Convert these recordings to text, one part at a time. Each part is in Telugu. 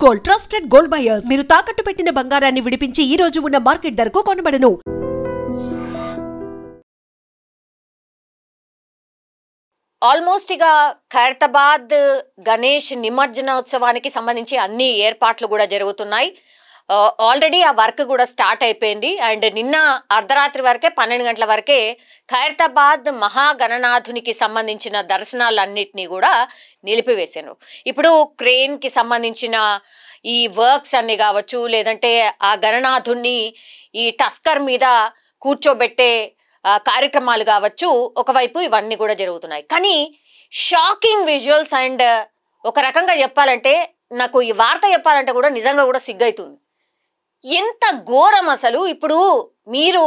Gold, trusted gold buyers. మీరు తాకట్టు పెట్టిన బంగారాన్ని విడిపించి ఈ రోజు ఉన్న మార్కెట్ ధరకు కొనబడను. ఆల్మోస్ట్ ఇక ఖైరతాబాద్ గణేష్ నిమజ్జనోత్సవానికి సంబంధించి అన్ని ఏర్పాట్లు కూడా జరుగుతున్నాయి. ఆల్రెడీ ఆ వర్క్ కూడా స్టార్ట్ అయిపోయింది. అండ్ నిన్న అర్ధరాత్రి వరకే 12 గంటల వరకే ఖైరతాబాద్ మహాగణనాథునికి సంబంధించిన దర్శనాలన్నింటినీ కూడా నిలిపివేశారు. ఇప్పుడు క్రేన్కి సంబంధించిన ఈ వర్క్స్ అన్ని కావచ్చు, లేదంటే ఆ గణనాథుణ్ణి ఈ టస్కర్ మీద కూర్చోబెట్టే కార్యక్రమాలు కావచ్చు, ఒకవైపు ఇవన్నీ కూడా జరుగుతున్నాయి. కానీ షాకింగ్ విజువల్స్ అండ్ ఒక రకంగా చెప్పాలంటే నాకు ఈ వార్త చెప్పాలంటే కూడా నిజంగా కూడా సిగ్గైతుంది. ఎంత ఘోరం అసలు. ఇప్పుడు మీరు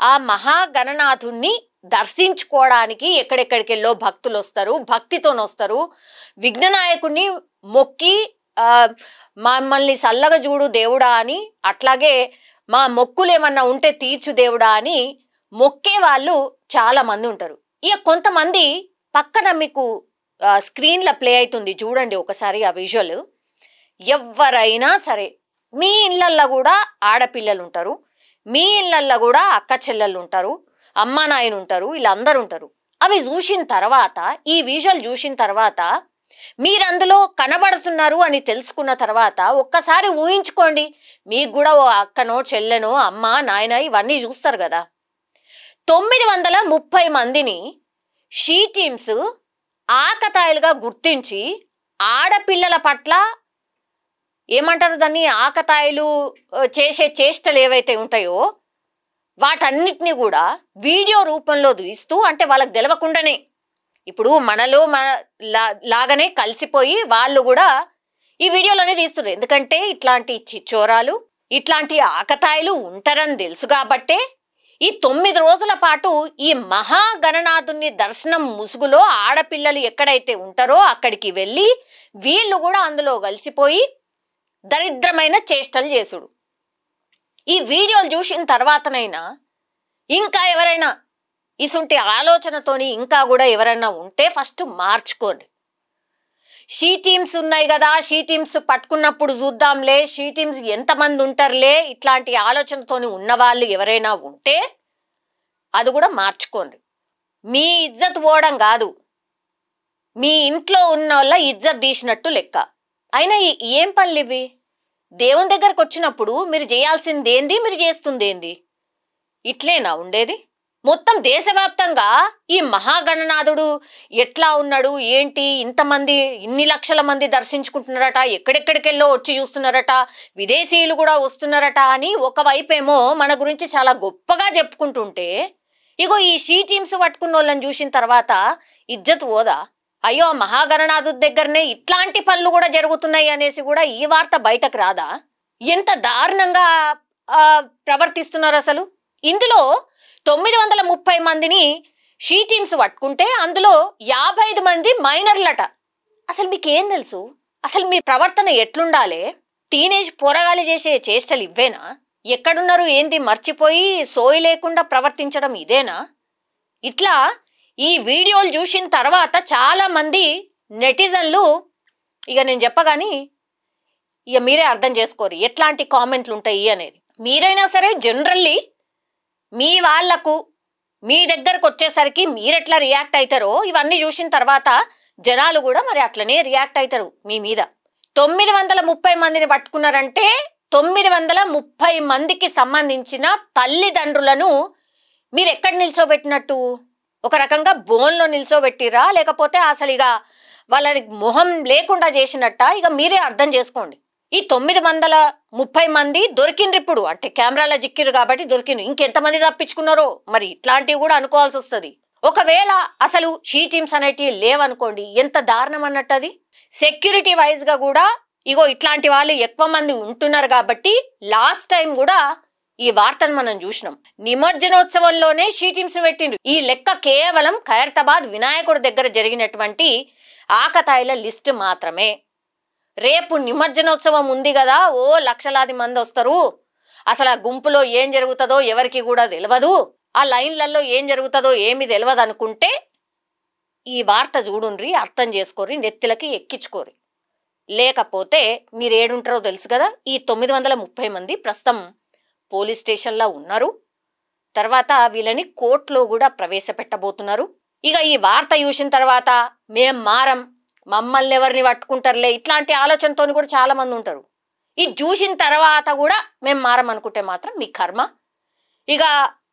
ఆ మహాగణనాథుణ్ణి దర్శించుకోవడానికి ఎక్కడెక్కడికెళ్ళో భక్తులు వస్తారు, భక్తితోనొస్తారు. విఘ్ననాయకుడిని మొక్కి మమ్మల్ని చల్లగా చూడు దేవుడా అని, అట్లాగే మా మొక్కులు ఏమన్నా ఉంటే తీర్చు దేవుడా అని మొక్కే వాళ్ళు చాలా మంది ఉంటారు. ఇక కొంతమంది పక్కన మీకు స్క్రీన్లో ప్లే అవుతుంది చూడండి ఒకసారి ఆ విజువల్. ఎవరైనా సరే మీ ఇళ్ళల్లో కూడా ఆడపిల్లలు ఉంటారు, మీ ఇళ్ళల్లో కూడా అక్క చెల్లెళ్ళు ఉంటారు, అమ్మ నాయన ఉంటారు, వీళ్ళందరూ ఉంటారు. అవి చూసిన తర్వాత, ఈ విజువల్ చూసిన తర్వాత మీరు అందులో కనబడుతున్నారు అని తెలుసుకున్న తర్వాత ఒక్కసారి ఊహించుకోండి, మీకు కూడా ఓ అక్కనో చెల్లెనో అమ్మ నాయన ఇవన్నీ చూస్తారు కదా. 930 మందిని షీ టీమ్స్ ఆకతాయిలుగా గుర్తించి ఆడపిల్లల పట్ల ఏమంటారు దాన్ని, ఆకతాయిలు చేసే చేష్టలు ఏవైతే ఉంటాయో వాటన్నిటినీ కూడా వీడియో రూపంలో తీస్తూ, అంటే వాళ్ళకి తెలవకుండానే ఇప్పుడు మనలో లాగానే కలిసిపోయి వాళ్ళు కూడా ఈ వీడియోలోనే తీస్తున్నారు. ఎందుకంటే ఇట్లాంటి చిచ్చోరాలు, ఇట్లాంటి ఆకతాయిలు ఉంటారని తెలుసు కాబట్టే ఈ 9 రోజుల పాటు ఈ మహాగణనాథుని దర్శనం ముసుగులో ఆడపిల్లలు ఎక్కడైతే ఉంటారో అక్కడికి వెళ్ళి వీళ్ళు కూడా అందులో కలిసిపోయి దరిద్రమైన చేష్టలు చేసుడు. ఈ వీడియోలు చూసిన తర్వాతనైనా ఇంకా ఎవరైనా ఇసుంటి ఆలోచనతోని ఇంకా కూడా ఎవరైనా ఉంటే ఫస్ట్ మార్చుకోండి. షీ టీమ్స్ ఉన్నాయి కదా, షీ టీమ్స్ పట్టుకున్నప్పుడు చూద్దాంలే, షీ టీమ్స్ ఎంతమంది ఉంటారులే, ఇట్లాంటి ఆలోచనతోని ఉన్నవాళ్ళు ఎవరైనా ఉంటే అది కూడా మార్చుకోండి. మీ ఇజ్జత్ పోవడం కాదు, మీ ఇంట్లో ఉన్న వాళ్ళ ఇజ్జత్ తీసినట్టు లెక్క. అయినా ఏం పనులు ఇవి? దేవుని దగ్గరకు వచ్చినప్పుడు మీరు చేయాల్సింది ఏంది, మీరు చేస్తుంది ఏంది? ఇట్లేనా ఉండేది? మొత్తం దేశవ్యాప్తంగా ఈ మహాగణనాథుడు ఎట్లా ఉన్నాడు ఏంటి, ఇంతమంది ఇన్ని లక్షల మంది దర్శించుకుంటున్నారట, ఎక్కడెక్కడికెళ్ళో వచ్చి చూస్తున్నారట, విదేశీయులు కూడా వస్తున్నారట అని ఒకవైపేమో మన గురించి చాలా గొప్పగా చెప్పుకుంటుంటే, ఇగో ఈ షీ టీమ్స్ పట్టుకున్న వాళ్ళని చూసిన తర్వాత ఇజ్జత్ పోదా? అయ్యో మహాగణనాథుడి దగ్గరనే ఇట్లాంటి పనులు కూడా జరుగుతున్నాయి అనేసి కూడా ఈ వార్త బయటకు రాదా? ఎంత దారుణంగా ప్రవర్తిస్తున్నారు అసలు. ఇందులో 930 మందిని షీ టీమ్స్ పట్టుకుంటే అందులో 55 మంది మైనర్లట. అసలు మీకేం తెలుసు? అసలు మీ ప్రవర్తన ఎట్లుండాలి? టీనేజ్ పోరగాలి చేసే చేష్టలు ఇవ్వేనా? ఎక్కడున్నారు ఏంది మర్చిపోయి సోయి లేకుండా ప్రవర్తించడం ఇదేనా? ఇట్లా ఈ వీడియోలు చూసిన తర్వాత చాలా మంది నెటిజన్లు, ఇక నేను చెప్పగాని ఇక మీరే అర్థం చేసుకోరు ఎట్లాంటి కామెంట్లు ఉంటాయి అనేది. మీరైనా సరే జనరల్లీ మీ వాళ్లకు మీ దగ్గరకు వచ్చేసరికి మీరెట్లా రియాక్ట్ అవుతారో ఇవన్నీ చూసిన తర్వాత జనాలు కూడా మరి అట్లనే రియాక్ట్ అవుతారు మీ మీద. 930 మందిని పట్టుకున్నారంటే 930 మందికి సంబంధించిన తల్లిదండ్రులను మీరు ఎక్కడ నిల్చోబెట్టినట్టు? ఒక రకంగా బోన్లో నిల్చోబెట్టిరా, లేకపోతే అసలు ఇక వాళ్ళని మొహం లేకుండా చేసినట్ట? ఇక మీరే అర్థం చేసుకోండి. ఈ 930 మంది దొరికిండ్రు ఇప్పుడు, అంటే కెమెరాలో చిక్కిరు కాబట్టి దొరికిండ్రు. ఇంకెంతమంది తప్పించుకున్నారో మరి ఇట్లాంటివి కూడా అనుకోవాల్సి వస్తుంది. ఒకవేళ అసలు షీ టీమ్స్ అనేటివి లేవనుకోండి, ఎంత దారుణం అన్నట్టు అది. సెక్యూరిటీ వైజ్గా కూడా ఇగో ఇట్లాంటి వాళ్ళు ఎక్కువ మంది ఉంటున్నారు కాబట్టి లాస్ట్ టైం కూడా ఈ వార్తను మనం చూసినాం. నిమజ్జనోత్సవంలోనే షీ టీమ్స్ పెట్టిండ్రు. ఈ లెక్క కేవలం ఖైరతాబాద్ వినాయకుడి దగ్గర జరిగినటువంటి ఆకతాయిల లిస్ట్ మాత్రమే. రేపు నిమజ్జనోత్సవం ఉంది కదా, ఓ లక్షలాది మంది వస్తారు, అసలు ఆ గుంపులో ఏం జరుగుతుందో ఎవరికి కూడా తెలియదు, ఆ లైన్లలో ఏం జరుగుతుందో ఏమి తెలియదు అనుకుంటే ఈ వార్త చూడుండ్రి, అర్థం చేసుకోరి, నెత్తిలకి ఎక్కించుకోరి. లేకపోతే మీరు ఏడుంటారో తెలుసు కదా. ఈ 930 మంది ప్రస్తుతం పోలీస్ స్టేషన్లో ఉన్నారు. తర్వాత వీళ్ళని కోర్టులో కూడా ప్రవేశపెట్టబోతున్నారు. ఇక ఈ వార్త చూసిన తర్వాత మేం మారం, మమ్మల్ని ఎవరిని పట్టుకుంటారులే ఇట్లాంటి ఆలోచనతో కూడా చాలా మంది ఉంటారు. ఇది చూసిన తర్వాత కూడా మేము మారం అనుకుంటే మాత్రం మీ కర్మ. ఇక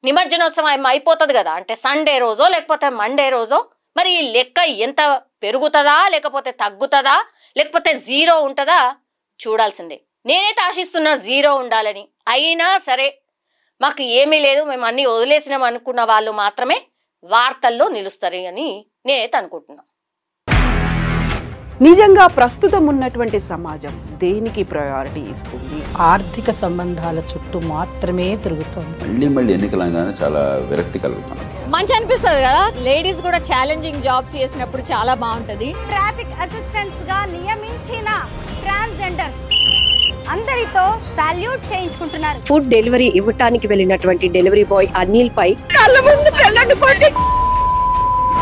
నిమజ్జనోత్సవం అయిపోతుంది కదా, అంటే సండే రోజో లేకపోతే మండే రోజో, మరి ఈ లెక్క ఎంత పెరుగుతుందా లేకపోతే తగ్గుతుందా లేకపోతే జీరో ఉంటుందా చూడాల్సిందే. నేనైతే ఆశిస్తున్నా జీరో ఉండాలని. అయినా సరే మాకు ఏమీ లేదు, మేము అన్నీ వదిలేసినాం అనుకున్న వాళ్ళు మాత్రమే వార్తల్లో నిలుస్తారు అని నేనైతే అనుకుంటున్నా. నిజంగా ప్రస్తుతం ఉన్నటువంటి సమాజం దేనికి ప్రయారిటీ ఇస్తుంది? ఆర్థిక సంబంధాల చుట్టూ మాత్రమే తిరుగుతుంది. మళ్ళీ ఎన్నికలంగానే చాలా విరక్తి కలుగుతాను. మంచి అనిపిస్తుంది కదా, లేడీస్ కూడా ఛాలెంజింగ్ జాబ్స్ చేసినప్పుడు చాలా బాగుంటది. ట్రాఫిక్ అసిస్టెంట్స్ గా నియమించిన ట్రాన్స్జెండర్స్ అందరితో సాల్యూట్ చేయించుకుంటున్నారు. ఫుడ్ డెలివరీ ఇవ్వటానికి వెళ్ళినటువంటి డెలివరీ బాయ్ అనిల్ పై కళ్ళ ముందు